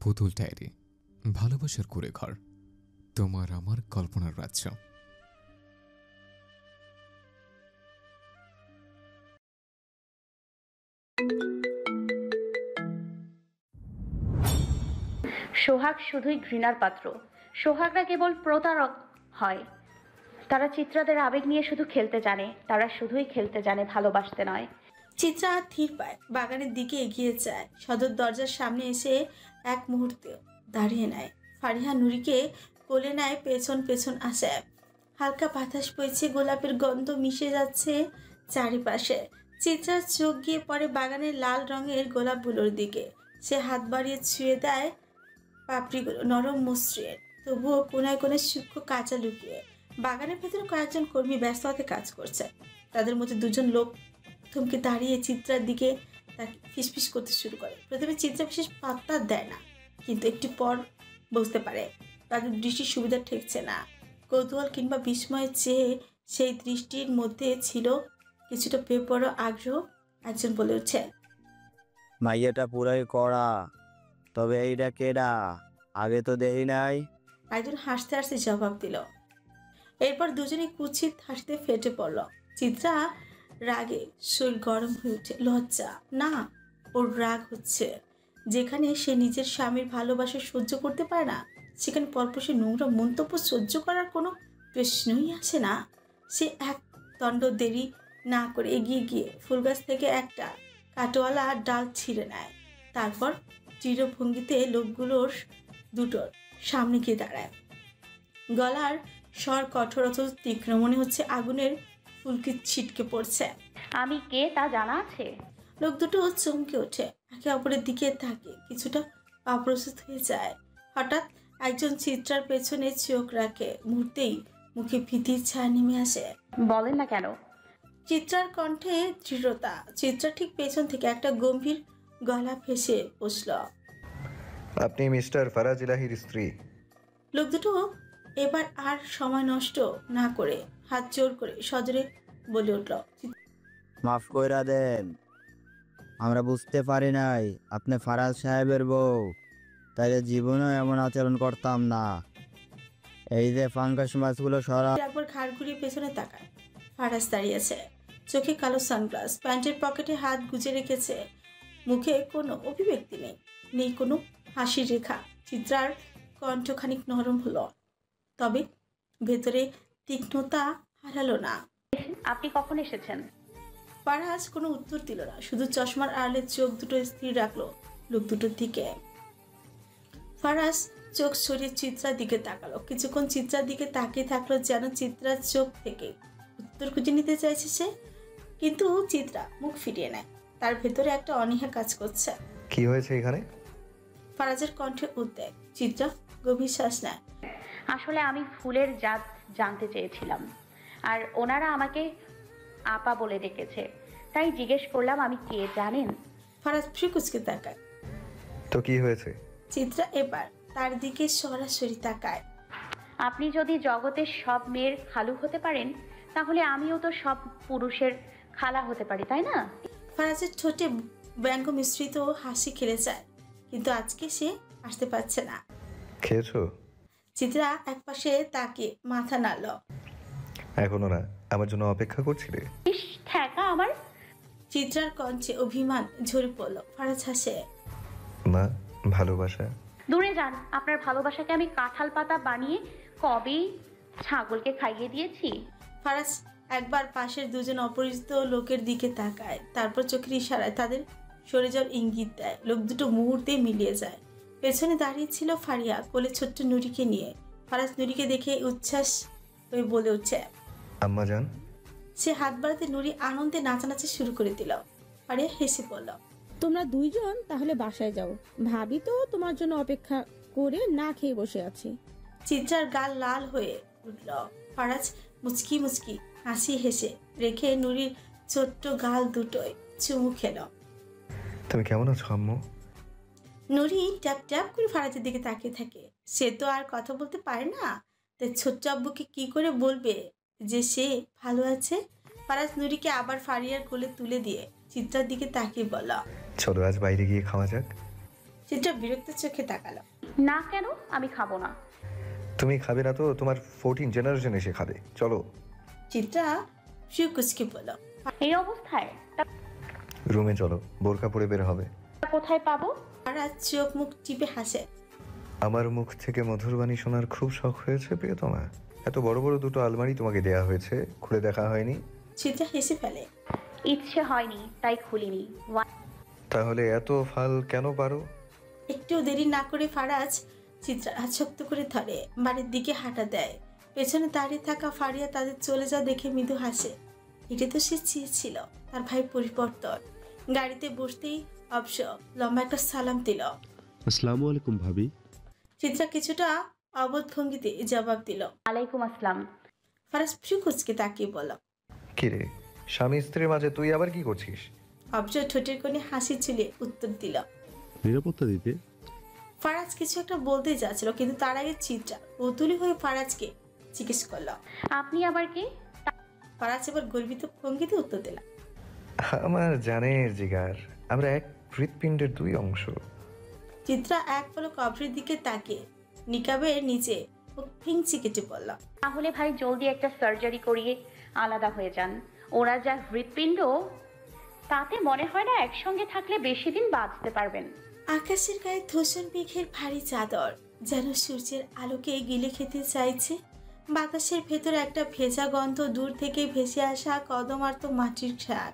পুতুল ডায়েরি, ভালোবাসার কুড়ে ঘর, তোমার আমার কল্পনার রাজ্য। সোহাগ শুধুই ঘৃণার পাত্র। সোহাগরা কেবল প্রতারক হয়। তারা চিত্রাদের আবেগ নিয়ে শুধু খেলতে জানে। তারা শুধুই খেলতে জানে, ভালোবাসতে নয়। চিত্রা ধীর পায় বাগানের দিকে এগিয়ে যায়। সদর দরজার সামনে এসে এক মুহূর্তে দাঁড়িয়ে নেয়। ফারিহা নুরিকে কোলে নেয়, পেছন পেছন আসে। হালকা বাতাস বইছে, গোলাপের গন্ধ মিশে যাচ্ছে চারিপাশে। চিত্রার চোখ গিয়ে পড়ে বাগানের লাল রঙের গোলাপগুলোর দিকে। সে হাত বাড়িয়ে ছুঁয়ে দেয় পাপড়িগুলো, নরম মসৃণ, তবুও কোনায় কোনায় সূক্ষ্ম কাঁচা লুকিয়ে। বাগানের ভেতরে কয়েকজন কর্মী ব্যস্ত হাতে কাজ করছে। তাদের মধ্যে দুজন লোক থমকে দাঁড়িয়ে চিত্রার দিকে তাকে ফিসফিস করতে শুরু করে। প্রথমে চিত্রা বিশেষ পাত্তা দেয় না, কিন্তু একটু পর বুঝতে পারে তাদের দৃষ্টির সুবিধা ঠেকছে না। কৌতূহল কিংবা বিস্ময়ের চেয়ে সেই দৃষ্টির মধ্যে ছিল কিছুটা বেপরোয়া আগ্রহ। একজন বলে উঠছে, মাইয়াটা পুরাই কড়া, তবে এইটা কেডা? আগে তো দেই নাই। একজন হাসতে হাসতে জবাব দিল। এরপর দুজনে কুৎসিত হাসতে ফেটে পড়ল। চিত্রা রাগে শরীর গরম হয়ে উঠে। লজ্জা না, ওর রাগ হচ্ছে। যেখানে সে নিজের স্বামীর ভালোবাসা সহ্য করতে পারে না, সেখানে পরপর নোংরা মন্তব্য সহ্য করার কোনো প্রশ্নই আসে না। সে এক দণ্ড দেরি না করে এগিয়ে গিয়ে ফুলগাছ থেকে একটা কাটোয়ালা ডাল ছিঁড়ে নেয়। তারপর দৃঢ়ভঙ্গিতে লোকগুলোর দুটোর সামনে গিয়ে দাঁড়ায়। গলার স্বর কঠোর অথচ তীক্ষ্ণ, মনে হচ্ছে আগুনের ফুলকি ছিটকে পড়ছে। আমি কে তা জানা আছে? লোক দুটো চমকে ওঠে, একে অপরের দিকে থাকে, কিছুটা অপ্রস্তুত হয়ে যায়। হঠাৎ একজন চিত্রার পেছনে চোখ রাখে। মুহূর্তেই মুখে ভীতির ছায়া নেমে আসে। বলেন না কেন? চিত্রার কণ্ঠে দৃঢ়তা। চিত্রা ঠিক পেছন থেকে একটা গম্ভীর গলা ফেসে বসল। আপনি মিস্টার ফারাজ ইলাহির স্ত্রী? লোক দুটো এবার আর সময় নষ্ট না করে হাত জোর করে সজোরে বলে উঠল, মাফ কইরা দেন, আমরা বুঝতে পারি নাই আপনি ফারাজ সাহেবের বউ। তাইলে জীবনেও এমন আচরণ করতাম না। এই যে ফাঙ্গাস মাছগুলো সরা। একবার ঘাড় ঘুরিয়ে পেছনে তাকায়। ফারাজ দাঁড়িয়েছে, চোখে কালো সানগ্লাস, প্যান্টের পকেটে হাত গুজে রেখেছে। মুখে কোনো অভিব্যক্তি নেই, নেই কোনো হাসির রেখা। চিত্রার কণ্ঠ খানিক নরম হলো, তবে ভেতরে তীক্ষ্ণতা হারালো না। আপনি কখন এসেছেন? ফারাজ কোনো উত্তর দিল না, শুধু চশমার আড়ালে চোখ দুটো স্থির রাখলো লোক দুটোর দিকে। ফারাজ চোখ সরিয়ে চিত্রার দিকে তাকালো। কিছুক্ষণ চিত্রার দিকে তাকিয়ে থাকলো, যেন চিত্রার চোখ থেকে উত্তর খুঁজে নিতে চাইছে সে। কিন্তু চিত্রা মুখ ফিরিয়ে নেয়। তার ভেতরে একটা অনীহা কাজ করছে। কি হয়েছে এখানে? ফারাজের কণ্ঠে উদ্বেগ। চিত্রা গভীর শ্বাস নেয়। আসলে আমি ফুলের জাত জানতে চেয়েছিলাম, আর ওনারা আমাকে আপা বলে ডেকেছে, তাই জিজ্ঞেস করলাম আমি কে জানেন? ফারাজ ফ্রিকুচকে তাকায়। তো কি হয়েছে? চিত্রা এবার তার দিকে সরাসরি তাকায়। আপনি যদি জগতের সব মেয়ের খালু হতে পারেন, তাহলে আমিও তো সব পুরুষের খালা হতে পারি, তাই না? ফারাজের ঠোঁটে ব্যঙ্গ মিশ্রিত হাসি খেলে যায়, কিন্তু আজকে সে আসতে পারছে না। খেয়েছো? চিত্রা একপাশে তাকে মাথা নাড়ল। এখনো না? আমার জন্য অপেক্ষা করছিলে? ইস, ঠেকা আমার। চিত্রার কণ্ঠে অভিমান ঝরে পড়ল। ফারাজ হাসে। মা, ভালোবাসা? দূরে যান, আপনার ভালোবাসাকে আমি কাঁঠাল পাতা বানিয়ে কবেই ছাগলকে খাইয়ে দিয়েছি। ফারাজ একবার পাশের দুজন অপরিচিত লোকের দিকে তাকায়, তারপর চোখের ইশারায় তাদের সরে যাওয়ার ইঙ্গিত দেয়। লোক দুটো মুহূর্তে মিলিয়ে যায়। পেছনে দাঁড়িয়ে ছিল ফারিয়া, কোলে ছোট্ট নুরিকে নিয়ে। ফারাজ নুরিকে দেখে উচ্ছ্বাস হয়ে বলে উঠছে, আম্মা জান। সে হাত বাড়াতে নুরি আনন্দে নাচানাচি শুরু করে দিল। ফারিয়া হেসে পড়ল। তোমরা দুইজন তাহলে বাসায় যাও, ভাবি তো তোমার জন্য অপেক্ষা করে না খেয়ে বসে আছে। চিত্রার গাল লাল হয়ে উঠল। ফারাজ মুচকি মুচকি হাসি হেসে রেখে নুরির ছোট্ট গাল দুটোয় চুমু খেল। তুমি কেমন আছো আম্মু? নুরি ট্যাপ ট্যাপ করে ফারাজের দিকে তাকিয়ে থাকে। সে তো আর কথা বলতে পারে না, তাই ছোট্ট আব্বুকে কি করে বলবে যে সে ভালো আছে। ফারাজ নুরিকে আবার ফারিয়ার কোলে তুলে দিয়ে চিত্রার দিকে তাকিয়ে বলল, চলো আজ বাইরে গিয়ে খাওয়া যাক। চিত্রা বিরক্ত চোখে তাকালো। না কেন? আমি খাবো না। তুমি খাবে না তো তোমার 14 জেনারেশন এসে খাবে। চলো। চিত্রা ফিউ কুচকে বলল। এই অবস্থায় তা রুমে চলো, বোরকা পরে বের হবে। কোথায় পাবো? ফারাজ চোখ মুখ টিপে হাসে। আমার মুখ থেকে মধুর বাণী শোনার খুব শখ হয়েছে প্রিয়তমা। এত বড় বড় দুটো আলমারি তোমাকে দেয়া হয়েছে, খুলে দেখা হয়নি? চিত্রা হেসে ফেলে। ইচ্ছে হয়নি তাই খুলিনি। তাহলে এত ফাল কেন পারো? একটু দেরি না করে ফারাজ চিত্রা হাত শক্ত করে ধরে বাড়ির দিকে হাঁটা দেয়। পেছনে দাঁড়িয়ে থাকা ফারিয়া তাদের চলে যা দেখে মৃদু হাসে। এটা তো সে চেয়েছিল, তার ভাই পরিবর্তন। গাড়িতে বসতেই অবশ্য লম্বা একটা সালাম দিল। আসসালামু আলাইকুম ভাবি। চিত্রা কিছুটা অবোধ ভঙ্গিতে জবাব দিল। আলাইকুম আসসালাম। ফারাজ ফ্রি কুচকে তাকিয়ে বলল। কিরে, স্বামী স্ত্রীর মাঝে তুই আবার কি করছিস? অবশ্য ঠোঁটের কোণে হাসি ঝুলিয়ে উত্তর দিল। নিরাপত্তা দিতে। ফারাজ কিছু একটা বলতে যাচ্ছিল, কিন্তু তার আগে চিত্রা কৌতূহলী হয়ে ফারাজকে জিজ্ঞেস করল। আপনি আবার কি? ফারাজ এবার গর্বিত ভঙ্গিতে উত্তর দিল। আমার জানের জিগার, আমরা এক হৃৎপিণ্ডের দুই অংশ। চিত্রা এক পলক অভ্রের দিকে তাকিয়ে নিকাবের নিচে ফিংচি কেটে বলল। তাহলে ভাই জলদি একটা সার্জারি করিয়ে আলাদা হয়ে যান। ওরা যা হৃৎপিণ্ড, তাতে মনে হয় না একসঙ্গে থাকলে বেশি দিন বাঁচতে পারবেন। আকাশের গায়ে ধূসর মেঘের ভারী চাদর যেন সূর্যের আলোকে গিলে খেতে চাইছে। বাতাসের ভেতর একটা ভেজা গন্ধ, দূর থেকে ভেসে আসা কদমার্ত মাটির স্বাদ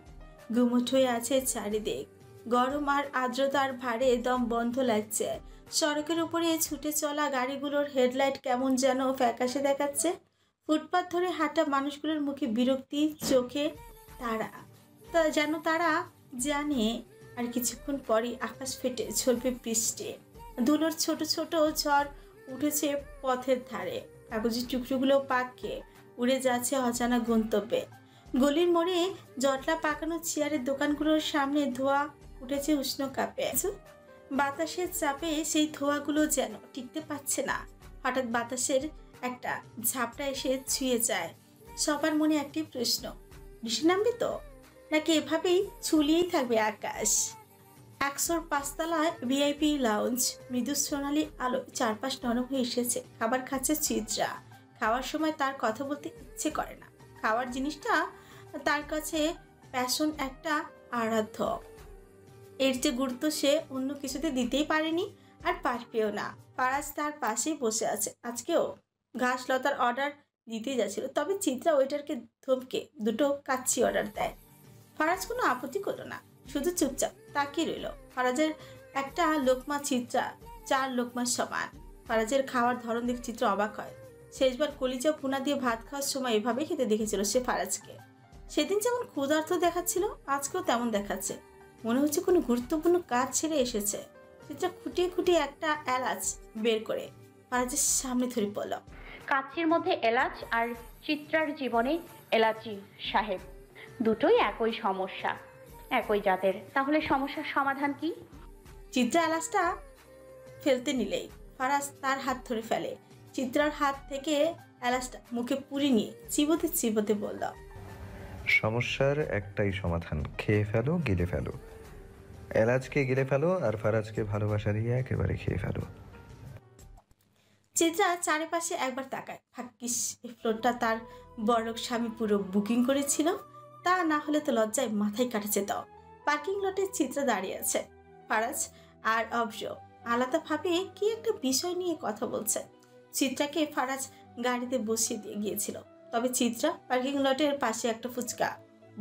গুমোট হয়ে আছে চারিদিক। গরম আর আর্দ্রতার ভারে দম বন্ধ লাগছে। সড়কের উপরে ছুটে চলা গাড়িগুলোর হেডলাইট কেমন যেন ফ্যাকাশে দেখাচ্ছে। ফুটপাত ধরে হাঁটা মানুষগুলোর মুখে বিরক্তি, চোখে তারা যেন তারা জানে আর কিছুক্ষণ পরই আকাশ ফেটে ঝরবে বৃষ্টি। ধুলোর ছোট ছোট ঝড় উঠেছে পথের ধারে। কাগজের টুকরোগুলো পাক খেয়ে উড়ে যাচ্ছে অজানা গন্তব্যে। গলির মোড়ে জটলা পাকানো চেয়ারের দোকানগুলোর সামনে ধোঁয়া উঠেছে উষ্ণ কাপে। বাতাসের চাপে সেই ধোঁয়াগুলো যেন টিকতে পারছে না। হঠাৎ বাতাসের একটা ঝাপটা এসে ছুঁয়ে যায়। সবার মনে একটি প্রশ্ন, বৃষ্টি নামবে তো, নাকি এভাবেই ঝুলিয়েই থাকবে আকাশ? 105 তলায় ভিআইপি লাউঞ্জ। মৃদু সোনালি আলো চারপাশ নরম হয়ে এসেছে। খাবার খাচ্ছে চিত্রা। খাওয়ার সময় তার কথা বলতে ইচ্ছে করে না। খাওয়ার জিনিসটা তার কাছে প্যাশন, একটা আরাধ্য। এর যে গুরুত্ব সে অন্য কিছুতে দিতেই পারেনি আর পারবেও না। ফারাজ তার পাশেই বসে আছে। আজকেও ঘাস লতার অর্ডার দিতে যাচ্ছিল, তবে চিত্রা ওয়েটারকে ধমকে দুটো কাচ্চি অর্ডার দেয়। ফারাজ কোনো আপত্তি করলো না, শুধু চুপচাপ তাকিয়ে রইল। ফারাজের একটা লোকমা চিত্রা 4 লোকমার সমান। ফারাজের খাওয়ার ধরন দেখে চিত্রা অবাক হয়। শেষবার কলিজা ভুনা দিয়ে ভাত খাওয়ার সময় এভাবে খেতে দেখেছিল সে ফারাজকে। সেদিন যেমন ক্ষুধার্ত দেখাচ্ছিল, আজকেও তেমন দেখাচ্ছে। মনে হচ্ছে কোনো গুরুত্বপূর্ণ কাজ ছেড়ে এসেছে। চিত্রা খুঁটিয়ে খুঁটিয়ে একটা এলাচ বের করে ফারাজের সামনে ধরে পড়ল। কাচ্চির মধ্যে এলাচ আর চিত্রার জীবনে এলাচি সাহেব, দুটোই একই সমস্যা, একই জাতের। তাহলে সমস্যার সমাধান কি? চিত্রা এলাচটা ফেলতে নিলেই ফারাজ তার হাত ধরে ফেলে। চিত্রার হাত থেকে এলাচটা মুখে পুরি নিয়ে চিবোতে চিবোতে বলল, সমস্যার একটাই সমাধান, খেয়ে ফেলো, গিলে ফেলো। এলাচকে গিলে ফেলো আর ফারাজকে ভালোবাসা দিয়ে একেবারে খেয়ে ফেলো। চিত্রা চারিপাশে একবার তাকায়। ভাগ্যিস এই ফ্লোরটা তার বড়লোক স্বামী পুরো বুকিং করেছিল, তা না হলে তো লজ্জায় মাথায় কাটা যেত। পার্কিং লটে চিত্রা দাঁড়িয়ে আছে। ফারাজ আর অবশ্য আলাদাভাবে কি একটা বিষয় নিয়ে কথা বলছে। চিত্রাকে ফারাজ গাড়িতে বসিয়ে দিয়ে গিয়েছিল, তবে চিত্রা পার্কিং লটের পাশে একটা ফুচকা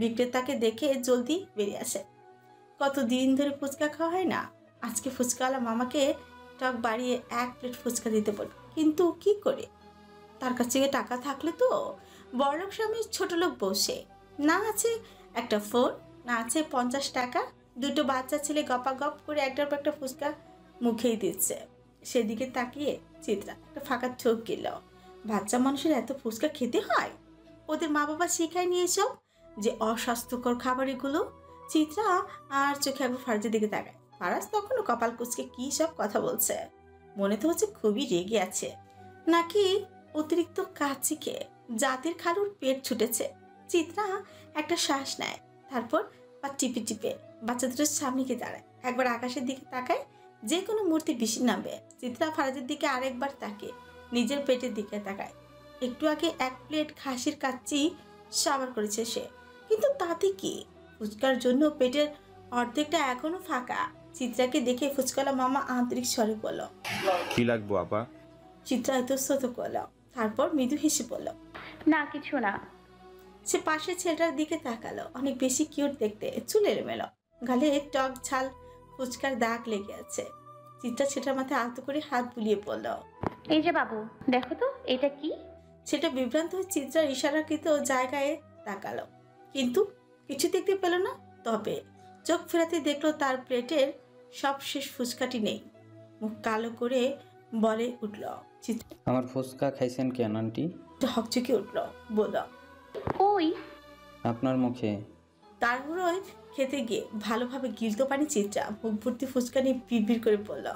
বিক্রেতাকে দেখে জলদি বেরিয়ে আসে। কতদিন ধরে ফুচকা খাওয়া হয় না, আজকে ফুচকাওয়ালা মামাকে টক বাড়িয়ে 1 প্লেট ফুচকা দিতে বলল। কিন্তু কি করে? তার কাছ থেকে টাকা থাকলে তো। বড়লোক স্বামীর ছোট লোক বসে না আছে একটা ফোন, না আছে 50 টাকা। দুটো বাচ্চা ছেলে গপাগপ করে একটার পর একটা ফুচকা মুখেই দিচ্ছে। সেদিকে তাকিয়ে চিত্রা একটা ফাঁকা চোখ গেল। বাচ্চা মানুষের এত ফুচকা খেতে হয়? ওদের মা বাবা শেখায় নিয়ে এসব যে অস্বাস্থ্যকর খাবার এগুলো। চিত্রা আর চোখে একবার ফারাজের দিকে তাকায়। ফারাজ তখনও কপাল কুঁচকে কি সব কথা বলছে। মনে তো হচ্ছে খুবই রেগে আছে, নাকি অতিরিক্ত কাচ্চি খেয়ে জাতির খালুর পেট ছুটেছে। চিত্রা একটা শ্বাস নেয়, তারপর পা টিপে টিপে বাচ্চা দুটোর সামনে গিয়ে দাঁড়ায়। একবার আকাশের দিকে তাকায়, যে কোনো মুহূর্তে বৃষ্টি নামবে। চিত্রা ফারাজের দিকে আরেকবার তাকে নিজের পেটের দিকে তাকায়। একটু আগে 1 প্লেট খাসির কাচ্চি সাবার করেছে সে, কিন্তু তাতে কি? ফুচকার জন্য পেটের অর্ধেকটা এখনো ফাঁকা। চিত্রাকে দেখে ফুচকালা মামা আন্তরিক স্বরে বলল, কি লাগবো আপা? চিত্রা ইতস্তত করল, তারপর মৃদু হেসে বলল, না কিছু না। সে পাশের ছেলেটার দিকে তাকালো। অনেক বেশি কিউট দেখতে, চুল এলোমেলো, গালে টক ঝাল ফুচকার দাগ লেগে আছে। চিত্রা ছেলেটার মাথায় আলতো করে হাত বুলিয়ে পড়ল। এই যে বাবু, দেখো তো এটা কি? সেটা বিভ্রান্ত হয়ে চিত্রার ইশারাকৃত জায়গায় তাকালো, কিন্তু কিছু দেখতে পেল না। তবে চোখ ফেরাতে দেখলো তার প্লেটের সব শেষ ফুচকাটি নেই। মুখ কালো করে বলে উঠল, চিত্রা আমার ফুচকা খাইছেন কেন আন্টি? হকচকে উঠল, বলল, ওই আপনার মুখে। তারপরে খেতে গিয়ে ভালোভাবে গিলতো পানি চিত্রা মুখ ভর্তি ফুচকা নিয়ে বিড়বিড় করে বলল,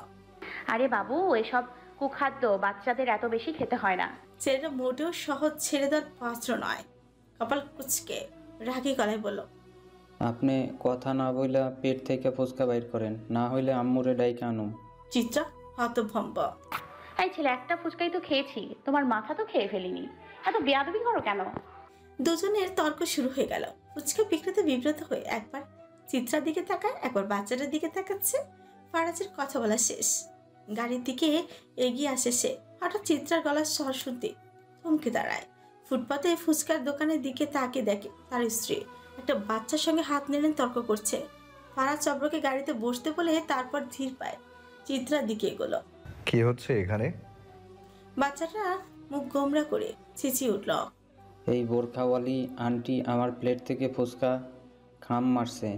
আরে বাবু, এসব কুখাদ্য বাচ্চাদের এত বেশি খেতে হয় না। ছেলেটা মোটেও সহজ ছেড়ে দেওয়ার পাত্র নয়। কপাল কুচকে রাগী গলায় বলল, আপনি কথা না বইলা পেট থেকে ফুচকা বাইর করেন, না হইলে আম্মুরে ডাইকে আনুম। চিত্রা হতভম্ব। এই ছেলে, একটা ফুচকাই তো খেয়েছি, তোমার মাথা তো খেয়ে ফেলিনি, এত বেয়াদবি করো কেন? দুজনের তর্ক শুরু হয়ে গেল। ফুচকা বিক্রেতা বিব্রত হয়ে একবার চিত্রার দিকে তাকায়, একবার বাচ্চাটার দিকে তাকাচ্ছে। ফারাজের কথা বলা শেষ, গাড়ির দিকে এগিয়ে আসে সে। হঠাৎ চিত্রার গলার স্বর শুনতে থমকে দাঁড়ায়। ফুটপাতে ফুচকার দোকানের দিকে তাকিয়ে দেখে তার স্ত্রী একটা বাচ্চার সঙ্গে হাত নেড়ে তর্ক করছে। ফারাজ চব্রকে গাড়িতে বসতে বলে তারপর ধীর পায় চিত্রার দিকে এগোলো। কি হচ্ছে এখানে? বাচ্চাটা মুখ গোমরা করে চেঁচিয়ে উঠল, এই বোরখাওয়ালি আন্টি আমার প্লেট থেকে ফুচকা খাম মারছে,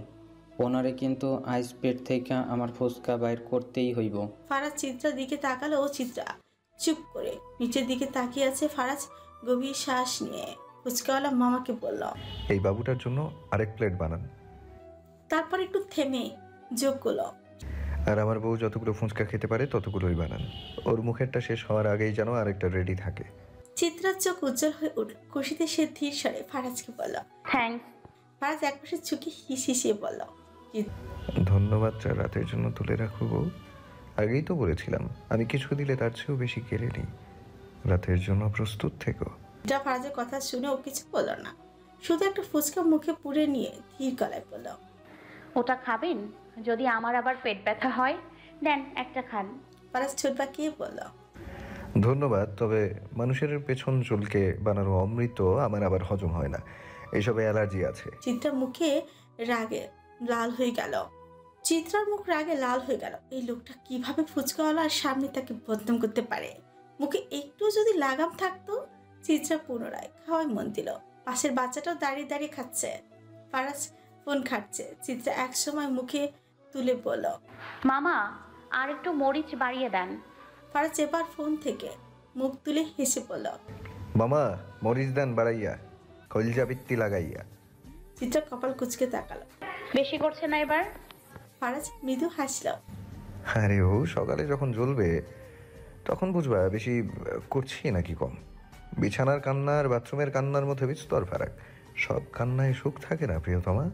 ওনারে কিন্তু আইস পেট থেকে আমার ফুচকা বাইর করতেই হইব। ফারাজ চিত্রার দিকে তাকালো ও চিত্রা চুপ করে নিচের দিকে তাকিয়ে আছে। ফারাজ গভীর শ্বাস নিয়ে ফুচকাওয়ালা মামাকে বলল, এই বাবুটার জন্য আরেক প্লেট বানান। তারপর একটু থেমে যোগ করলো, আর আমার বউ যতগুলো ফুচকা খেতে পারে ততগুলোই বানান। ওর মুখেরটা শেষ হওয়ার আগেই যেন আরেকটা রেডি থাকে। চিত্রার চোখ উজ্জ্বল হয়ে উঠল। খুশিতে সে ধীর স্বরে ফারাজকে বলল, থ্যাঙ্কস। ফারাজ একপাশে ঝুঁকে হিসিয়ে বলল, ধন্যবাদ, যা রাতের জন্য তুলে রাখো বউ। আগেই তো বলেছিলাম আমি কিছু দিলে তার চেয়েও বেশি কেড়ে নিই। রাতের জন্য প্রস্তুত থেকো। চিত্রা ফারাজের কথা শুনে ও কিছু বলল না, শুধু একটা ফুচকা মুখে পুরে নিয়ে ধীর গলায় বলল, ওটা খাবেন? যদি আমার আবার পেট ব্যথা হয়, দেন একটা খান। ফারাজ ছোট বাঁকিয়ে বলল, ধন্যবাদ, তবে মানুষের পেছন চুলকে বানানো অমৃত আমার আবার হজম হয় না, এইসবে অ্যালার্জি আছে। চিত্রার মুখে রাগে লাল হয়ে গেল। চিত্রার মুখ রাগে লাল হয়ে গেল। এই লোকটা কিভাবে ফুচকাওয়ালার সামনে তাকে বদনাম করতে পারে? মুখে একটু যদি লাগাম থাকতো। চিত্রা পুনরায় খাওয়ায় মন দিল। পাশের বাচ্চাটাও দাঁড়িয়ে দাঁড়িয়ে খাচ্ছে। ফারাজ ফোন খাচ্ছে। চিত্রা একসময় মুখে তুলে বলল, মামা, আর একটু মরিচ বাড়িয়ে দেন। ফারাজ এবার ফোন থেকে মুখ তুলে হেসে বলল, মামা মরিচ দেন বাড়াইয়া, কলজা পিত্তি লাগাইয়া। চিত্রা কপাল কুচকে তাকালো। বেশি করছে না এবার? ফারাজ মৃদু হাসল। আরে ও সকালে যখন জ্বলবে তখন বুঝবা বেশি করছি নাকি কম। বিছানার কান্না আর বাথরুমের কান্নার মধ্যে বিস্তর ফারাক। সব কান্নায় সুখ থাকে না প্রিয়তমা।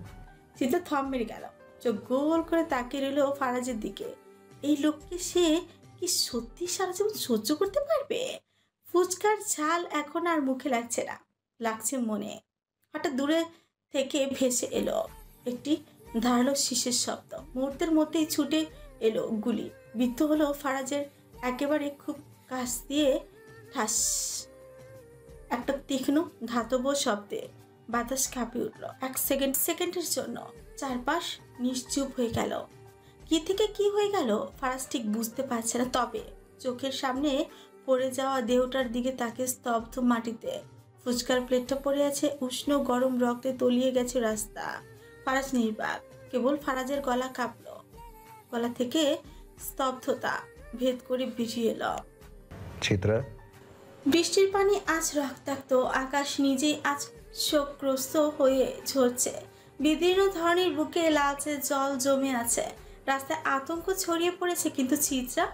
চিত্রা থম মেরে গেল। চোখ গোল করে তাকিয়ে রইল ফারাজের দিকে। এই লোককে সে কি সত্যি সারা জীবন সহ্য করতে পারবে? ফুচকার ঝাল এখন আর মুখে লাগছে না, লাগছে মনে। হঠাৎ দূরে থেকে ভেসে এলো একটি ধারালো শীষের শব্দ। মুহূর্তের মধ্যেই ছুটে এলো গুলি। বিদ্ধ হলো ফারাজের একেবারে খুব কাছ দিয়ে। ঠাস একটা তীক্ষ্ণ ধাতব শব্দে বাতাস কাঁপিয়ে উঠল। এক সেকেন্ডের জন্য চারপাশ নিশ্চুপ হয়ে গেল। কি থেকে কি হয়ে গেল ফারাজ ঠিক বুঝতে পারছে না। তবে চোখের সামনে পড়ে যাওয়া দেহটার দিকে তাকে স্তব্ধ মাটিতে ফুচকার প্লেটটা পড়ে আছে। উষ্ণ গরম রক্তে তলিয়ে গেছে রাস্তা। ফারাজ নির্বাক, কেবল ফারাজের গলা কাঁপল। গলা থেকে স্তব্ধতা ভেদ করে বেরিয়ে এলো। চিত্রা, বৃষ্টির পানি আজ রক্তাক্ত। আকাশ নিজেই আজ শোকগ্রস্ত হয়ে ঝরছে। বিদীর্ণ ধরনের বুকে লালচে জল জমে আছে। রাস্তায় আতঙ্ক ছড়িয়ে পড়েছে, কিন্তু চিত্রা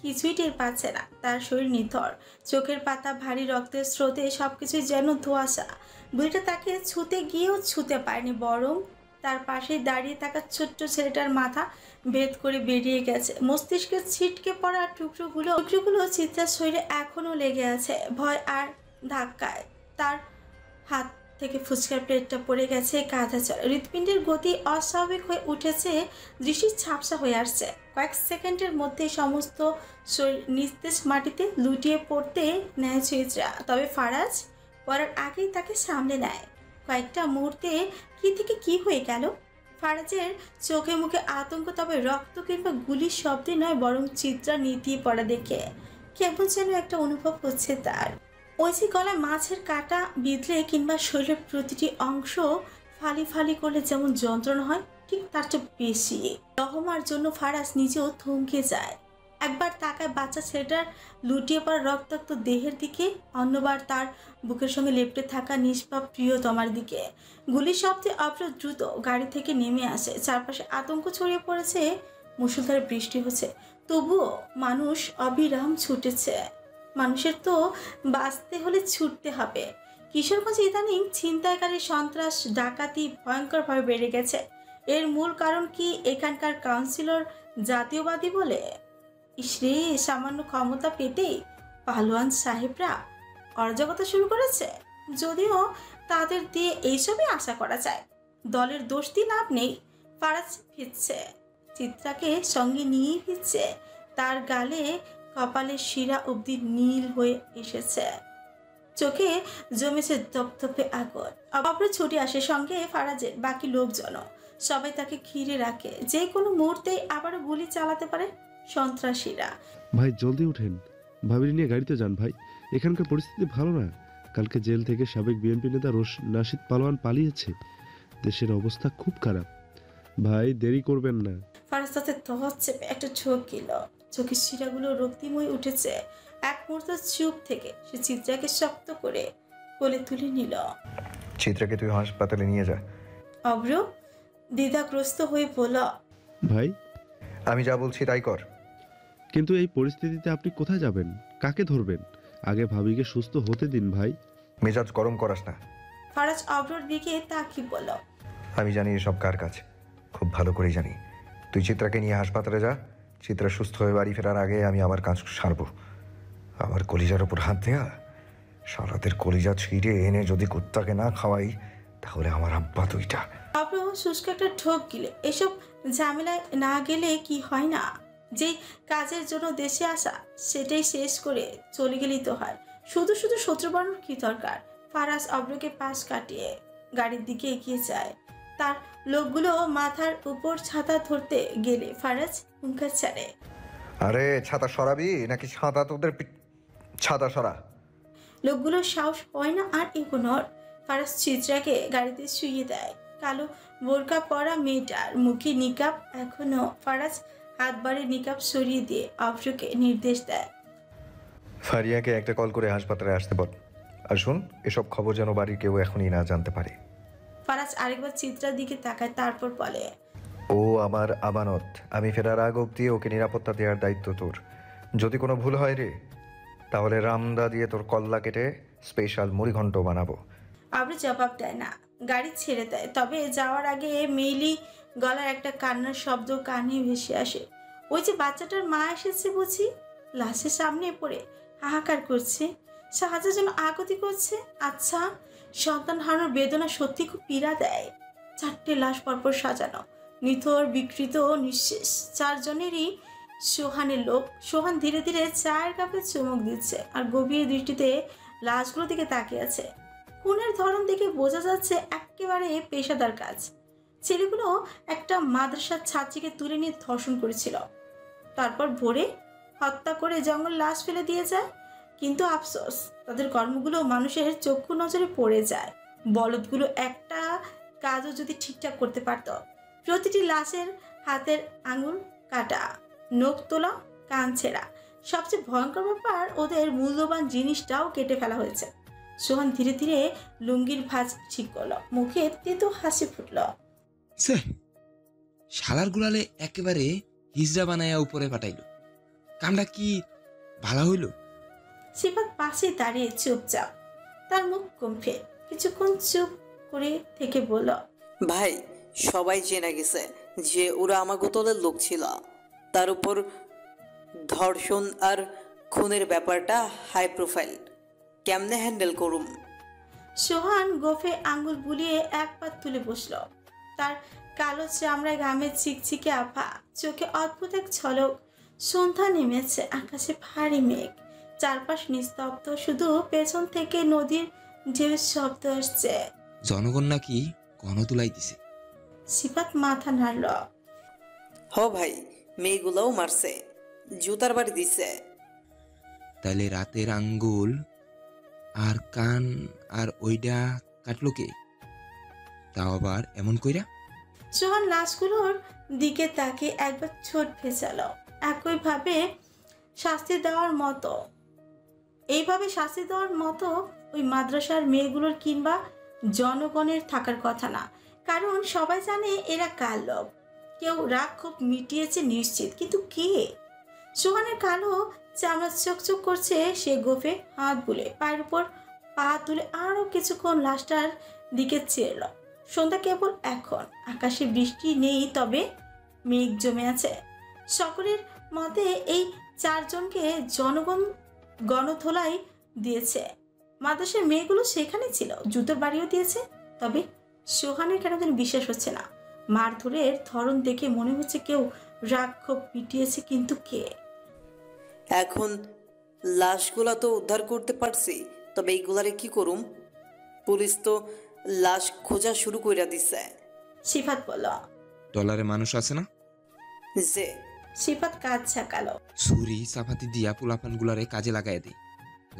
কিছুই টের পাচ্ছে না। তার শরীর নিথর, চোখের পাতা ভারী, রক্তের স্রোতে সবকিছুই যেন ধোঁয়াশা। বুড়িটা তাকে ছুতে গিয়েও ছুতে পারেনি, বরং তার পাশেই দাঁড়িয়ে থাকা ছোট্ট ছেলেটার মাথা ভেদ করে বেরিয়ে গেছে। মস্তিষ্কে ছিটকে পড়া টুকরোগুলো চিত্রার শরীরে এখনো লেগে আছে। ভয় আর ধাক্কায় তার হাত থেকে ফুচকার প্লেটটা পড়ে গেছে কাঁধা চড়ে। হৃৎপিণ্ডের গতি অস্বাভাবিক হয়ে উঠেছে, দৃষ্টি ঝাপসা হয়ে আসছে। কয়েক সেকেন্ডের মধ্যে সমস্ত শরীর নিস্তেজ মাটিতে লুটিয়ে পড়তে নেয় চিত্রা। তবে ফারাজ পড়ার আগেই তাকে সামলে নেয়। কয়েকটা মুহূর্তে কি থেকে কি হয়ে গেল। ফারাজের চোখে মুখে আতঙ্ক, তবে রক্ত কিংবা গুলির শব্দে নয়, বরং চিত্রা নিতিয়ে পড়া দেখে কেমন যেন একটা অনুভব হচ্ছে তার। ওই যে গলায় মাছের কাঁটা বিঁধলে কিংবা শরীরের প্রতিটি অংশ ফালি ফালি করলে যেমন যন্ত্রণা হয়, ঠিক তার চেয়ে বেশি। রহমার জন্য ফারাজ নিজেও থমকে যায়। একবার তাকায় বাচ্চা ছেলেটার লুটিয়ে পড়া রক্তাক্ত দেহের দিকে, অন্যবার তার বুকের সঙ্গে লেপ্টে থাকা নিষ্পাপ প্রিয়তমার দিকে। গুলির শব্দে অভ্র দ্রুত গাড়ি থেকে নেমে আসে। চারপাশে আতঙ্ক ছড়িয়ে পড়েছে, মুষলধারে বৃষ্টি হচ্ছে, তবুও মানুষ অবিরাম ছুটেছে। মানুষের তো বাঁচতে হলে ছুটতে হবে। কিশোরগঞ্জে ইদানিং ছিনতাইকারী, সন্ত্রাস, ডাকাতি ভয়ঙ্করভাবে বেড়ে গেছে। এর মূল কারণ কি এখানকার কাউন্সিলর জাতীয়বাদী বলে? ইসরে, সামান্য ক্ষমতা পেতেই পালোয়ান সাহেবরা অরাজকতা শুরু করেছে। যদিও তাদের দিয়ে এইসবই আশা করা যায়। দলের দোষ দিয়ে লাভ নেই। ফারাজ ফিরছে, চিত্রাকে সঙ্গে নিয়ে ফিরছে। তার গালে কপালের শিরা অবধি নীল হয়ে এসেছে, চোখে জমেছে ধপধপে আগুন। অভ্র ছুটে আসে, সঙ্গে ফারাজের বাকি লোকজন। সবাই তাকে ঘিরে রাখে। যে কোনো মুহূর্তেই আবারও গুলি চালাতে পারে সন্ত্রাসীরা। ভাই জলদি উঠেন, ভাবিনি নিয়ে গাড়িতে যান ভাই। এখানকার পরিস্থিতি ভালো না। কালকে জেল থেকে সাবেক বিএনপি নেতা নাশিদ পালোয়ান পালিয়েছে। দেশের অবস্থা খুব খারাপ ভাই, দেরি করবেন না। ফারাজ তাতে তহত চেপে একটা ঝোঁক গেল, চোখের শিরাগুলো রক্তিময় উঠেছে। এক মুহূর্ত চুপ থেকে সে চিত্রাকে শক্ত করে কোলে তুলে নিল। চিত্রাকে তুই হাসপাতালে নিয়ে যা। অভ্র দ্বিধাগ্রস্ত হয়ে বলল, ভাই আমি যা বলছি তাই কর। কিন্তু এই পরিস্থিতিতে আপনি কোথায় যাবেন, কাকে ধরবেন? আগে ভাবিকে সুস্থ হতে দিন ভাই। মেজাজ গরম করাস না। ফারাজ অভ্রর দিকে তাকিয়ে বলল, আমি জানি এসব কার কাছে, খুব ভালো করেই জানি। তুই চিত্রাকে নিয়ে হাসপাতালে যা। চিত্রা সুস্থ হয়ে বাড়ি ফেরার আগে আমি আমার কাজ সারব। আমার কলিজার ওপর হাত দেয়া, সারাদের কলিজা ছিঁড়ে এনে যদি কুত্তাকে না খাওয়াই, তাহলে আমার আব্বা দুইটা। অভ্র শুষ্ক একটা ঠোক গিলে, এসব ঝামেলায় না গেলে কি হয় না? যেই কাজের জন্য দেশে আসা সেটাই শেষ করে চলে গেলেই তো হয়। শুধু শুধু শত্রু বানানোর কি দরকার? ফারাজ অভ্রকে পাশ কাটিয়ে গাড়ির দিকে এগিয়ে যায়। তার লোকগুলো মাথার উপর ছাতা ধরতে গেলে ফারাজ হুঙ্কার ছাড়ে, আরে ছাতা সরাবি নাকি ছাতা তোদের ছাতা সরা। লোকগুলো সাহস হয় না আর এগোনোর। ফারাজ চিত্রাকে গাড়িতে শুইয়ে দেয়। কালো বোরকা পরা মেয়েটার মুখে নিকাব এখনো। ফারাজ হাত বাড়িয়ে নিকাব সরিয়ে দিয়ে অভ্রকে নির্দেশ দেয়, ফারিয়াকে একটা কল করে হাসপাতালে আসতে বল। আর শুন, এসব খবর যেন বাড়ির কেউ এখনই না জানতে পারে। ফারাজ আরেকবার চিত্রার দিকে তাকায়, তারপর বলে, ও আমার আমানত। আমি ফেরার আগ অব্দি ওকে নিরাপত্তা দেওয়ার দায়িত্ব তোর। যদি কোনো ভুল হয় রে, তাহলে রামদা দিয়ে তোর কল্লা কেটে স্পেশাল মুড়িঘণ্ট বানাবো। অভ্র জবাব দেয় না, গাড়ি ছেড়ে দেয়। তবে যাওয়ার আগে মেইলি গলার একটা কান্নার শব্দ কানে ভেসে আসে। ওই যে বাচ্চাটার মা এসেছে বুঝি, লাশের সামনে পড়ে হাহাকার করছে, সাহায্যের জন্য আকুতি করছে। আচ্ছা, সন্তান হারানোর বেদনা সত্যি খুব পীড়া দেয়। 4টে লাশ পরপর সাজানো, নিথর, বিকৃত, নিঃশেষ, 4 জনেরই সোহানের লোক। সোহান ধীরে ধীরে চায়ের কাপে চুমুক দিচ্ছে আর গভীর দৃষ্টিতে লাশগুলো দিকে তাকিয়ে আছে। খুনের ধরন দেখে বোঝা যাচ্ছে একেবারে পেশাদার কাজ। ছেলেগুলো একটা মাদ্রাসার ছাত্রীকে তুলে নিয়ে ধর্ষণ করেছিল, তারপর ভোরে হত্যা করে জঙ্গল লাশ ফেলে দিয়ে যায়। কিন্তু আফসোস, তাদের কর্মগুলো মানুষের চক্ষু নজরে পড়ে যায়। বলদগুলো একটা কাজও যদি ঠিকঠাক করতে পারত। প্রতিটি লাশের হাতের আঙুল কাটা, নখ তোলা, কান ছেঁড়া। সবচেয়ে ভয়ঙ্কর ব্যাপার, ওদের মূল্যবান জিনিসটাও কেটে ফেলা হয়েছে। সোহান ধীরে ধীরে লুঙ্গির ভাঁজ ঠিক করলো, মুখে তেতো হাসি ফুটল। শালার গুলালে একেবারে হিজড়া বানাইয়া উপরে পাঠাইল। কামটা কি ভালো হইল? সিফাত পাশে দাঁড়িয়ে চুপচাপ, তার মুখ গম্ভীর। কিছুক্ষণ চুপ করে থেকে বলল, ভাই সবাই জেনে গেছে যে ওরা আমাগো দলের লোক ছিল। তার উপর ধর্ষণ আর খুনের ব্যাপারটা হাই প্রোফাইল, কেমনে হ্যান্ডেল করুম? সোহান গোফে আঙ্গুল বুলিয়ে এক পা তুলে বসল। তার কালো চামড়ায় ঘামে চিকচিকে আভা, চোখে অদ্ভুত এক ঝলক। সন্ধ্যা নেমেছে, আকাশে ভারী মেঘ, চারপাশ নিস্তব্ধ, শুধু পেছন থেকে নদীর ঢেউয়ের শব্দ আসছে। জনগণ নাকি গণতুলাই দিছে। সিফাত মাথা নাড়ল। হ ভাই, মেয়েগুলোও মারছে, জুতার বাড়ি দিছে। তাইলে রাতের আঙ্গুল আর কান আর ওইটা কাটলো কে? তাও আবার এমন কইরা? সোহান লাশগুলোর দিকে তাকে একবার ছোট ভেজালো। একইভাবে শাস্তি দেওয়ার মতো, এইভাবে শাস্তি দেওয়ার মতো ওই মাদ্রাসার মেয়েগুলোর কিংবা জনগণের থাকার কথা না, কারণ সবাই জানে এরা কার লোক। কেউ রাগ খুব মিটিয়েছে নিশ্চিত, কিন্তু কে? সোহানের কালো চামড়া চকচক করছে। সে গোফে হাত বুলে পায়ের উপর পা তুলে আরো কিছুক্ষণ লাশটার দিকে চেরল। সন্ধ্যা কেবল এখন, আকাশে বৃষ্টি নেই, তবে মেঘ জমে আছে। সকলের মতে এই চারজনকে জনগণ গণধোলাই দিয়েছে। মাদ্রাসার মেয়েগুলো সেখানে ছিল, জুতোর বাড়িও দিয়েছে। তবে সোহানের কেন যেন বিশ্বাস হচ্ছে না। মারধরের ধরন দেখে মনে হচ্ছে কেউ রাগ ক্ষোভ পিটিয়েছে, কিন্তু কে? এখন লাশগুলা তো উদ্ধার করতে পারছি, তবে এইগুলারে কি করুম? পুলিশ তো লাশ খোঁজা শুরু কইরা দিছে। সিফাত বলল। ডলারে মানুষ আছে না? যে সিফাত কাজ ঝাঁকালো। ছুরি চাপাতি দিয়া পোলাপান গুলারে কাজে লাগাই দেয়।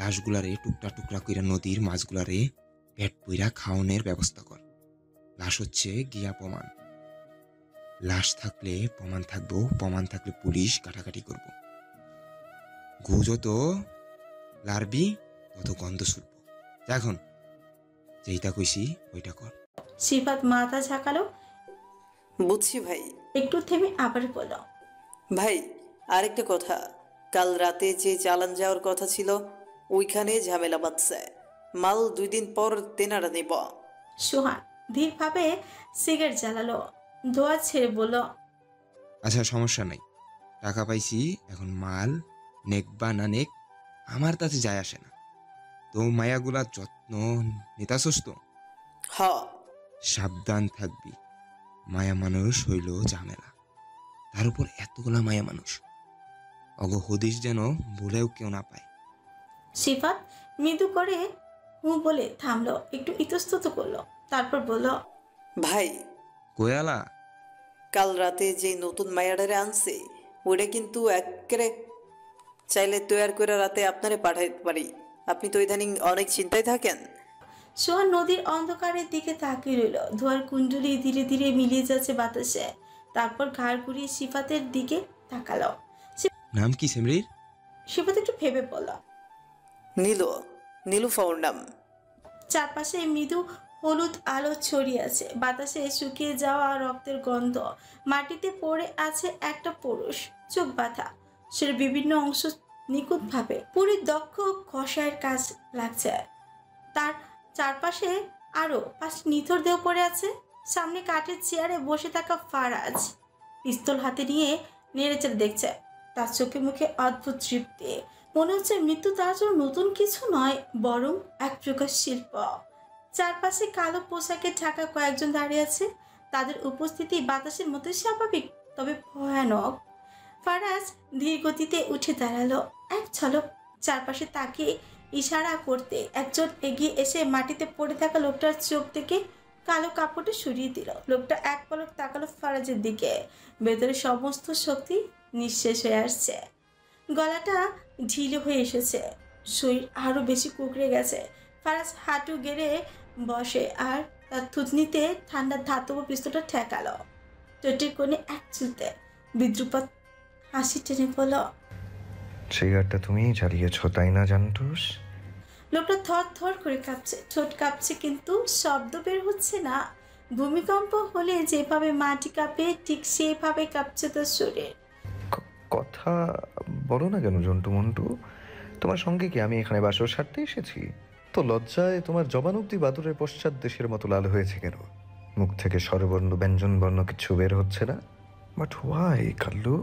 লাশগুলারে টুকরা টুকরা কইরা নদীর মাছগুলারে পেট পইরা খাওয়ানোর ব্যবস্থা কর। লাশ হচ্ছে গিয়া প্রমাণ। লাশ থাকলে প্রমাণ থাকবো, প্রমাণ থাকলে পুলিশ কাটাকাটি করব। গু যত লারবি তত গন্ধ শুনব। এখন যেইটা কইছি ওইটা কর। সিফাত মাথা ঝাঁকালো। বুঝছি ভাই। একটু থেমে আবার বলল। ভাই আরেকটা কথা, কাল রাতে যে চালান যাওয়ার কথা ছিল ওইখানে ঝামেলা বাঁধছে। মাল 2 দিন পর তেনারা নেব। সোহান ধীরভাবে সিগারেট জ্বালালো, ধোয়া ছেড়ে বলল। আচ্ছা সমস্যা নাই, টাকা পাইছি, এখন মাল নেক বা না নেক আমার তাতে যায় আসে না। তো মায়াগুলার যত্ন নিতাছস তো? হ। সাবধান থাকবি, মায়া মানুষ হইল ঝামেলা, তার উপর এতগুলা মায়া মানুষ। অগ হদিস যেন বলেও কেউ না পায়। সিফাত মৃদু করে হু বলে থামলো, একটু ইতস্তত করলো, তারপর বলল। ভাই কোয়ালা, কাল রাতে যে নতুন মায়াডারে আনছে ওটা কিন্তু একেবারে চাইলে তৈয়ার করে রাতে আপনারে পাঠাইতে পারি। আপনি তো ইদানিং অনেক চিন্তায় থাকেন। সোহান নদীর অন্ধকারের দিকে তাকিয়ে রইল। ধোয়ার কুণ্ডলি ধীরে ধীরে মিলিয়ে যাচ্ছে বাতাসে। তারপর ঘাড় ঘুরিয়ে সিফাতের দিকে তাকালো। নাম কি সেমরির? সিফাত একটু ভেবে বলল। নীলুফার নাম। চারপাশে মৃদু হলুদ আলো ছড়িয়ে আছে, বাতাসে শুকিয়ে যাওয়া রক্তের গন্ধ। মাটিতে পড়ে আছে একটা পুরুষ, চোখ বাঁধা, সের বিভিন্ন অংশ নিখুঁতভাবে পরিদক্ষ কষায়ের কাজ লাগছে। তার চারপাশে আরো 5 নিথর দেহ পড়ে আছে। সামনে কাঠের চেয়ারে বসে থাকা ফারাজ পিস্তল হাতে নিয়ে নেড়েচেড়ে দেখছে। তার চোখে মুখে অদ্ভুত তৃপ্তি। মনে হচ্ছে মৃত্যু তার জন্য নতুন কিছু নয়, বরং এক প্রকার শিল্প। চারপাশে কালো পোশাকে ঢাকা কয়েকজন দাঁড়িয়ে আছে। তাদের উপস্থিতি বাতাসের মতো স্বাভাবিক, তবে ভয়ানক। ফারাজ ধীর গতিতে উঠে দাঁড়ালো। এক ঝলক চারপাশে তাকিয়ে ইশারা করতে একজন এগিয়ে এসে মাটিতে পড়ে থাকা লোকটার চোখ থেকে কালো কাপড়টা সরিয়ে দিল। লোকটা এক পলক তাকালো ফারাজের দিকে। ভেতরে সমস্ত শক্তি নিঃশেষ হয়ে আসছে, গলাটা ঢিলে হয়ে এসেছে, শরীর আরো বেশি কুকড়ে গেছে। ফারাজ হাঁটু গেড়ে বসে আর তার থুতনিতে ঠান্ডা ধাতব পিস্তলটা ঠেকালো। টোটের কোণে এক চুলতে বিদ্রুপাত হাসি টেনে বলল। সিগারটা তুমিই চালিয়েছ তাই না জান্টুস? লোকটা থর থর করে কাঁপছে, ঠোঁট কাঁপছে, কিন্তু শব্দ বের হচ্ছে না। ভূমিকম্প হলে যেভাবে মাটি কাঁপে ঠিক সেভাবে কাঁপছে তার শরীর। কথা বলো না কেন জন্টু মন্টু? তোমার সঙ্গে কি আমি এখানে বাসর সারতে এসেছি? তো লজ্জায় তোমার জবান অব্দি বাদুরের পশ্চাৎ দেশের মতো লাল হয়েছে কেন? মুখ থেকে স্বরবর্ণ ব্যঞ্জনবর্ণ কিছু বের হচ্ছে না। But why Kallu?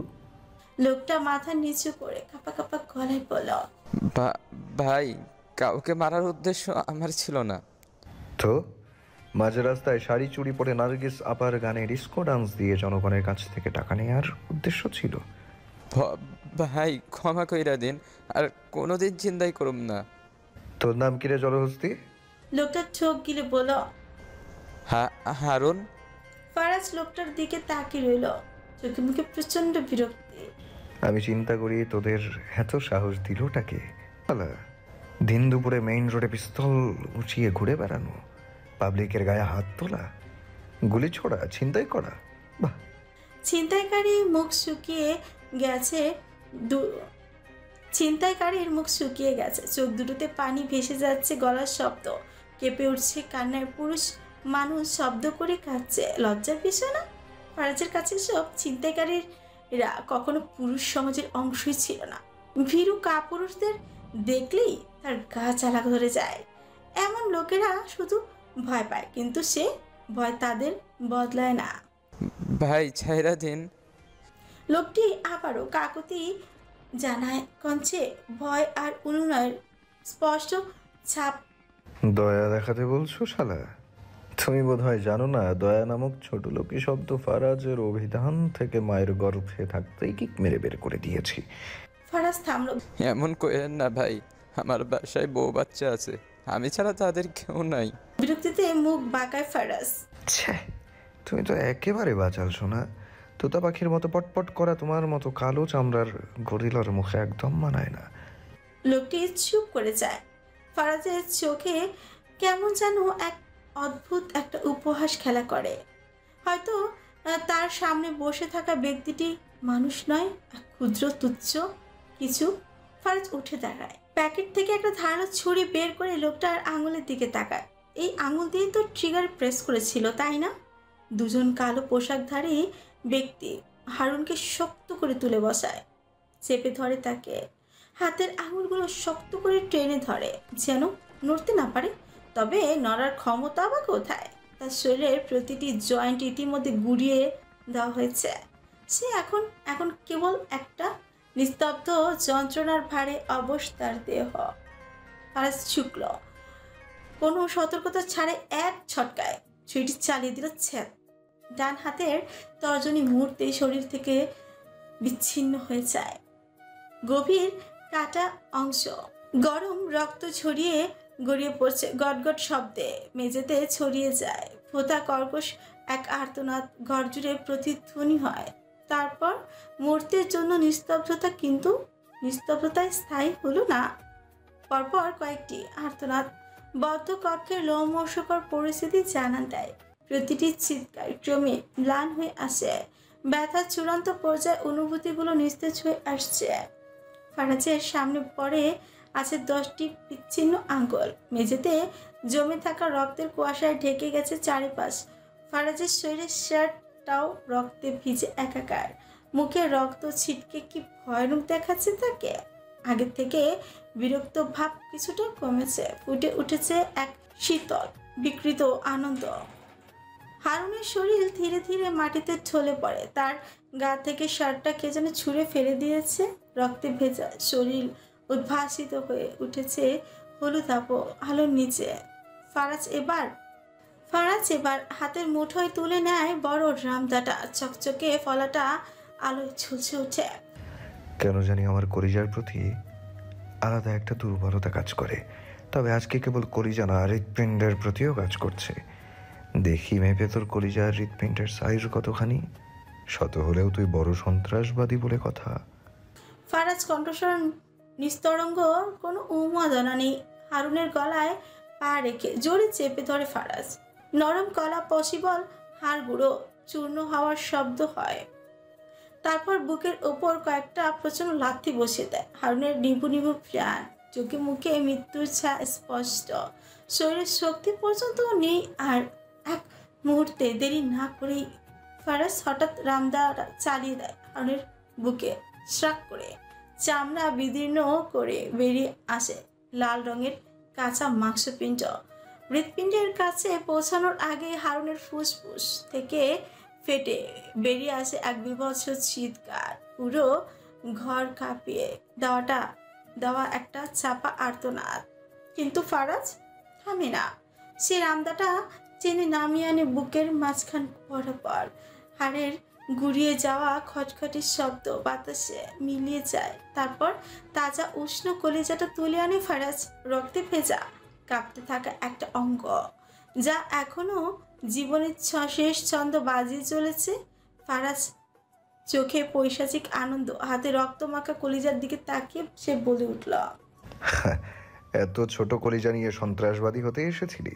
লোকটা মাথা নিচু করে কাপা কাপা গলায় বলল, ভাই, কাউকে মারার উদ্দেশ্য আমার ছিল না। তো মাঝ রাস্তায় শাড়ি চুড়ি পরে নার্গিস আপার গানে ডিস্কো ডান্স দিয়ে জনগণের কাছ থেকে টাকা নেওয়ার উদ্দেশ্য ছিল? ভাই, ক্ষমা কইরা দিন, আর কোনোদিন চিন্তাই করুম না। তোর নাম কি রে জলহস্তি? লোকটা চোখ গিলে বলল, হারুন। ফারাজ লোকটার দিকে তাকিয়ে রইল, চোখে মুখে প্রচন্ড বিরক্তি। আমি চিন্তা করি তোদের এত সাহস দিলটাকে? দিন দুপুরে মেইন রোডে পিস্তল উঁচিয়ে ঘুরে বেড়ানো, পাবলিকের গায়ে হাত তোলা, গুলি ছোড়া, ছিনতাই করা। বাহ! ছিনতাইকারীর মুখ শুকিয়ে গেছে, চোখ দুটোতে পানি ভেসে যাচ্ছে, গলার শব্দ কেঁপে উঠছে কান্নায়। পুরুষ মানুষ শব্দ করে কাঁদছে, লজ্জার বিষয় না? ফারাজের কাছে সব ছিনতাইকারীরা কখনো পুরুষ সমাজের অংশই ছিল না। ভীরু কাপুরুষদের দেখলেই তার গা জ্বালা ধরে যায়। এমন লোকেরা শুধু ভয় পায়, কিন্তু সে ভয় তাদের বদলায় না। ভাই, ছাইরা দিন। লোকটি আবারও কাকুতি জানায়, কঞ্চে ভয় আর অনুনয়ের স্পষ্ট ছাপ। দয়া দেখাতে বলছো শালা? তুমি বোধহয় জানো না, দয়া নামক ছোট লোকই শব্দ ফারাজের অভিধান থেকে মায়ের গর্ভে থাকতেই কিক মেরে বের করে দিয়েছি। ফারাজ থামল। এমন কইেন না ভাই, আমার বাসায় বউ বাচ্চা আছে, আমি ছাড়া তাদের কেউ নাই। বিরক্তিতে মুখ বাঁকায় ফারাজ। তুমি তো একেবারে বাচাল শোনা। তোতা পাখির মতো পটপট করা তোমার মতো কালো চামড়ার গরিলার মুখে একদম মানায় না। লোকটি চুপ করে যায়। ফারাজের চোখে কেমন যেন এক অদ্ভুত একটা উপহাস খেলা করে। হয়তো তার সামনে বসে থাকা ব্যক্তিটি মানুষ নয়, ক্ষুদ্র তুচ্ছ কিছু। ফারাজ উঠে দাঁড়ায়, প্যাকেট থেকে একটা ধারালো ছুরি বের করে লোকটার আঙুলের দিকে তাকায়। এই আঙুল দিয়ে তো ট্রিগার প্রেস করেছিল, তাই না? দুজন কালো পোশাকধারী ব্যক্তি হারুনকে শক্ত করে তুলে বসায়, চেপে ধরে তাকে। হাতের আঙুলগুলো শক্ত করে টেনে ধরে, যেন নড়তে না পারে। তবে নড়ার ক্ষমতা বা কোথায়? তার শরীরের প্রতিটি জয়েন্ট ইতিমধ্যে গুড়িয়ে দেওয়া হয়েছে। সে এখন কেবল একটা নিস্তব্ধ যন্ত্রণার ভারে অবস্থার দেহ। ফারাজ ঝুঁকল, কোনো সতর্কতা ছাড়ে এক ছটকায় ছুরিটি চালিয়ে দিল ছ্যাদ। ডান হাতের তর্জনী মুহূর্তে শরীর থেকে বিচ্ছিন্ন হয়ে যায়। গভীর কাটা অংশ, গরম রক্ত গড়িয়ে পড়ছে গটগট শব্দে, মেঝেতে ছড়িয়ে যায়। ফোঁতা কর্কশ এক আর্তনাদ ঘরজুড়ে প্রতিধ্বনি হয়। তারপর মুহূর্তের জন্য নিস্তব্ধতা, কিন্তু নিস্তব্ধতায় স্থায়ী হলো না। পরপর কয়েকটি আর্তনাদ বদ্ধ কক্ষের লোমহর্ষকর পরিস্থিতি জানান দেয়। প্রতিটি চিৎকার ক্রমে ম্লান হয়ে আসে, ব্যথার চূড়ান্ত পর্যায়ে অনুভূতিগুলো নিস্তেজ হয়ে আসছে। ফারাজের সামনে পড়ে আছে 10টি বিচ্ছিন্ন আঙ্গুল। মেঝেতে জমে থাকা রক্তের কুয়াশায় ঢেকে গেছে চারিপাশ। ফারাজের শরীরের শার্টটাও রক্তে ভিজে একাকার। মুখে রক্ত ছিটকে কি ভয়ানক দেখাচ্ছে তাকে। আগের থেকে বিরক্ত ভাব কিছুটা কমেছে, ফুটে উঠেছে এক শীতল বিকৃত আনন্দ। হারুনের শরীর ধীরে ধীরে মাটিতে ঢলে পড়ে। তার গা থেকে শার্টটা কে যেন ছুঁড়ে ফেলে দিয়েছে। রক্তে ভেজা শরীর উদ্ভাসিত হয়ে উঠেছে হলুদাভ আলোর নিচে। ফারাজ এবার হাতের মুঠোয় তুলে নেয় বড় রামদাটা। চকচকে ফলাটা আলোয় ঝলসে ওঠে। কেন জানি আমার কলিজার প্রতি আলাদা একটা দুর্বলতা কাজ করে। তবে আজকে কেবল কলিজা না, হৃৎপিণ্ডের প্রতিও কাজ করছে। দেখি মেপে তোর কলিজা আর হৃৎপিণ্ডের সাইজ কতখানি। শত হলেও তুই বড় সন্ত্রাসবাদী বলে কথা। ফারাজ কণ্ঠস্বর নিস্তরঙ্গ, কোনো উন্মাদনা নেই। হারুনের গলায় পা রেখে জোরে চেপে ধরে ফারাজ। নরম গলা পসিবল হাড়গুঁড়ো চূর্ণ হওয়ার শব্দ হয়। তারপর বুকের ওপর কয়েকটা প্রচন্ড লাথি বসিয়ে দেয়। হারুনের নিভু নিভু প্রাণ, চোখে মুখে মৃত্যুর ছায়া স্পষ্ট। শরীরের শক্তি পর্যন্ত নেই। আর এক মুহূর্তে দেরি না করেই ফারাজ হঠাৎ রামদা চালিয়ে দেয় হারুনের বুকে। শ্রাক করে চামড়া বিদীর্ণ করে বেরিয়ে আসে লাল রঙের কাঁচা মাংসপিণ্ড। হৃৎপিণ্ডের কাছে পৌঁছানোর আগে হারুনের ফুসফুস থেকে ফেটে বেরিয়ে আসে এক বীভৎস চিৎকার। পুরো ঘর কাঁপিয়ে দেওয়া একটা চাপা আর্তনাদ। কিন্তু ফারাজ থামে না। সে রামদাটা টেনে নামিয়ে আনে বুকের মাঝখান বরাবর। হাড়ের গুড়িয়ে যাওয়া খটখটির শব্দ বাতাসে মিলিয়ে যায়। তারপর তাজা উষ্ণ কলিজাটা তুলে আনে ফারাজ। রক্তে ভেজা কাঁপতে থাকা একটা অঙ্গ, যা এখনো জীবনের শেষ ছন্দ বাজিয়ে চলেছে। ফারাজ চোখে পৈশাচিক আনন্দ, হাতে রক্তমাখা কলিজার দিকে তাকিয়ে সে বলে উঠল, এত ছোট কলিজা নিয়ে সন্ত্রাসবাদী হতে এসেছিলি?